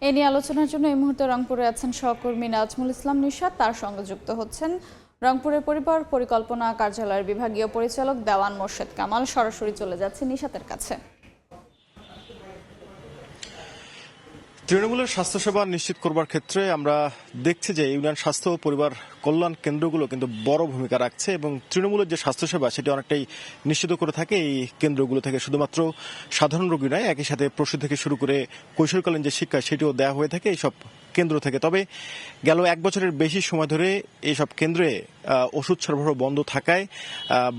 এ নিয়ে আলোচনার জন্য এই মুহূর্তে রংপুরে আছেন সহকর্মী নাজমুল ইসলাম নিশাত, তার সঙ্গে যুক্ত হচ্ছেন রংপুরের পরিবার পরিকল্পনা কার্যালয়ের বিভাগীয় পরিচালক দেওয়ান মোর্শেদ কামাল। সরাসরি চলে যাচ্ছে নিশাতের কাছে। তৃণমূলের স্বাস্থ্যসেবা নিশ্চিত করবার ক্ষেত্রে আমরা দেখছি যে ইউনিয়ন স্বাস্থ্য ও পরিবার কল্যাণ কেন্দ্রগুলো কিন্তু বড় ভূমিকা রাখছে এবং তৃণমূলের যে স্বাস্থ্যসেবা সেটি অনেকটাই নিশ্চিত করে থাকে এই কেন্দ্রগুলো থেকে। শুধুমাত্র সাধারণ রোগী নয়, একই সাথে প্রসূতি থেকে শুরু করে কৈশোরকালীন যে শিক্ষা সেটিও দেওয়া হয়ে থাকে এইসব কেন্দ্র থেকে। তবে গেল এক বছরের বেশি সময় ধরে এইসব কেন্দ্রে ওষুধ সরবরাহ বন্ধ থাকায়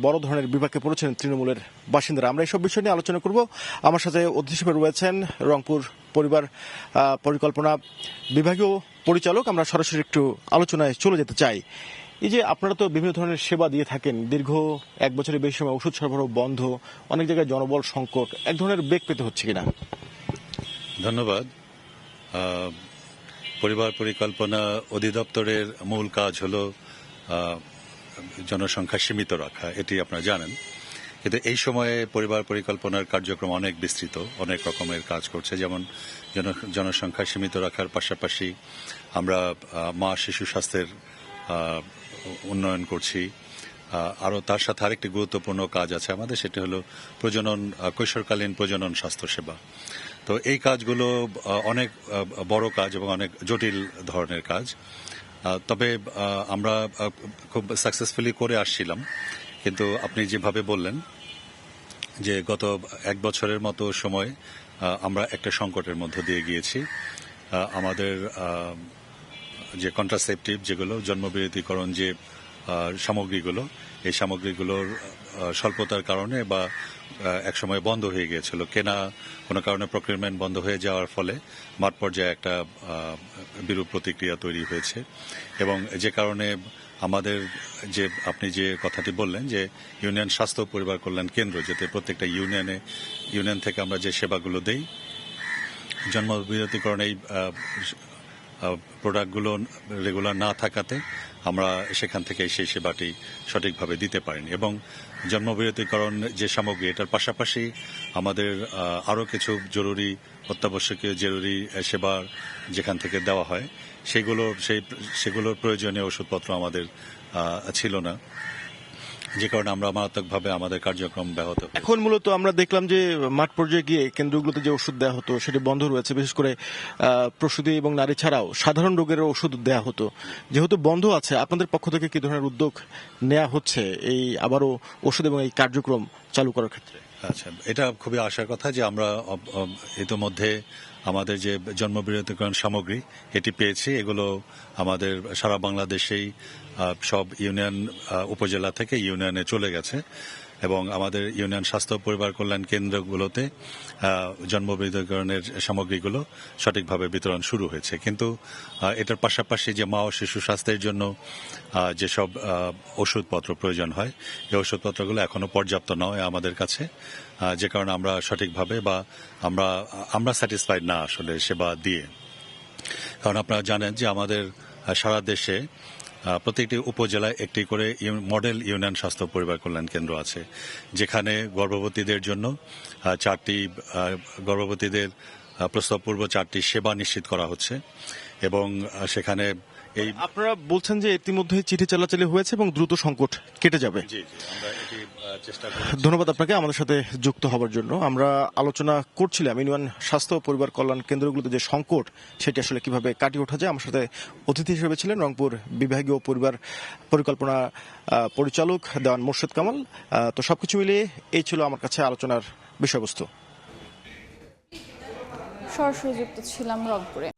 বড় ধরনের বিপাকে পড়েছেন তৃণমূলের বাসিন্দারা। আমরা এইসব বিষয় নিয়ে আলোচনা করব। আমার সাথে অতিথি হিসেবে রয়েছেন রংপুর পরিবার পরিকল্পনা বিভাগীয় পরিচালক। আমরা সরাসরি একটু আলোচনায় চলে যেতে চাই। এই যে আপনারা তো বিভিন্ন ধরনের সেবা দিয়ে থাকেন, দীর্ঘ এক বছরের বেশি সময় ওষুধ সরবরাহ বন্ধ, অনেক জায়গায় জনবল সংকট, এক ধরনের বেগ পেতে হচ্ছে কিনা? ধন্যবাদ। পরিবার পরিকল্পনা অধিদপ্তরের মূল কাজ হলো জনসংখ্যা সীমিত রাখা, এটি আপনারা জানেন। কিন্তু এই সময়ে পরিবার পরিকল্পনার কার্যক্রম অনেক বিস্তৃত, অনেক রকমের কাজ করছে। যেমন জনসংখ্যা সীমিত রাখার পাশাপাশি আমরা মা শিশু স্বাস্থ্যের উন্নয়ন করছি। আরও তার সাথে আরেকটি গুরুত্বপূর্ণ কাজ আছে আমাদের, সেটি হলো কৈশোরকালীন প্রজনন স্বাস্থ্যসেবা। তো এই কাজগুলো অনেক বড় কাজ এবং অনেক জটিল ধরনের কাজ। তবে আমরা খুব সাকসেসফুলি করে আসছিলাম। কিন্তু আপনি যেভাবে বললেন যে গত এক বছরের মতো সময় আমরা একটা সংকটের মধ্য দিয়ে গিয়েছি। আমাদের যে কন্ট্রাসেপটিভ, যেগুলো জন্মবিরতিকরণ যে সামগ্রীগুলো, এই সামগ্রীগুলোর স্বল্পতার কারণে বা একসময় বন্ধ হয়ে গিয়েছিল, কেনা কোনো কারণে প্রকিউরমেন্ট বন্ধ হয়ে যাওয়ার ফলে মাঠ পর্যায়ে একটা বিরূপ প্রতিক্রিয়া তৈরি হয়েছে। এবং যে কারণে আমাদের যে আপনি যে কথাটি বললেন যে ইউনিয়ন স্বাস্থ্য পরিবার কল্যাণ কেন্দ্র, যাতে প্রত্যেকটা ইউনিয়ন থেকে আমরা যে সেবাগুলো দেই, জন্মবিরতিকরণ এই প্রোডাক্টগুলো রেগুলার না থাকাতে আমরা সেখান থেকে সেই সেবাটি সঠিকভাবে দিতে পারিনি। এবং জন্মবিরতিকরণ যে সামগ্রী, এটার পাশাপাশি আমাদের আরও কিছু জরুরি অত্যাবশ্যকীয় জরুরি সেবা যেখান থেকে দেওয়া হয় সেগুলোর প্রয়োজনীয় ওষুধপত্র আমাদের ছিল না, যে কারণে আমরা মারাত্মকভাবে আমাদের কার্যক্রম ব্যাহত। এখন মূলত আমরা দেখলাম যে মাঠ পর্যায়ে গিয়ে কেন্দ্রগুলোতে যে ওষুধ দেওয়া হতো সেটি বন্ধ রয়েছে। বিশেষ করে প্রসূতি এবং নারী ছাড়াও সাধারণ রোগের ওষুধ দেওয়া হতো। যেহেতু বন্ধ আছে, আপনাদের পক্ষ থেকে কি ধরনের উদ্যোগ নেওয়া হচ্ছে এই আবারও ওষুধ এবং এই কার্যক্রম চালু করার ক্ষেত্রে? আচ্ছা, এটা খুবই আশার কথা যে আমরা ইতোমধ্যে আমাদের যে জন্মবিরতিকরণ সামগ্রী এটি পেয়েছি। এগুলো আমাদের সারা বাংলাদেশেই সব ইউনিয়ন উপজেলা থেকে ইউনিয়নে চলে গেছে এবং আমাদের ইউনিয়ন স্বাস্থ্য পরিবার কল্যাণ কেন্দ্রগুলোতে জন্মবিরতিকরণের সামগ্রীগুলো সঠিকভাবে বিতরণ শুরু হয়েছে। কিন্তু এটার পাশাপাশি যে মা ও শিশু স্বাস্থ্যের জন্য যেসব ওষুধপত্র প্রয়োজন হয়, এই ওষুধপত্রগুলো এখনো পর্যাপ্ত নয় আমাদের কাছে, যে কারণে আমরা সঠিকভাবে বা আমরা স্যাটিসফাইড না আসলে সেবা দিয়ে। কারণ আপনারা জানেন যে আমাদের সারা দেশে প্রত্যেকটি উপজেলায় একটি করে মডেল ইউনিয়ন স্বাস্থ্য পরিবার কল্যাণ কেন্দ্র আছে, যেখানে গর্ভবতীদের জন্য গর্ভবতীদের প্রসবপূর্ব 4টি সেবা নিশ্চিত করা হচ্ছে। এবং সেখানে আপনারা বলছেন যে ইতিমধ্যে চিঠি চালাচালি হয়েছে এবং দ্রুত সংকট কেটে যাবে। ধন্যবাদ আপনাকে আমাদের সাথে যুক্ত হবার জন্য। আমরা আলোচনা করছিলাম ইউনিয়ন স্বাস্থ্য পরিবার কল্যাণ কেন্দ্রগুলোতে যে সংকট সেটি আসলে কিভাবে কাটিয়ে ওঠা যায়। আমার সাথে অতিথি হিসেবে ছিলেন রংপুর বিভাগীয় পরিবার পরিকল্পনা পরিচালক দেওয়ান মোর্শেদ কামাল। তো সবকিছু মিলিয়ে এই ছিল আমার কাছে আলোচনার বিষয়বস্তু। সরাসরি যুক্ত ছিলাম রংপুরে।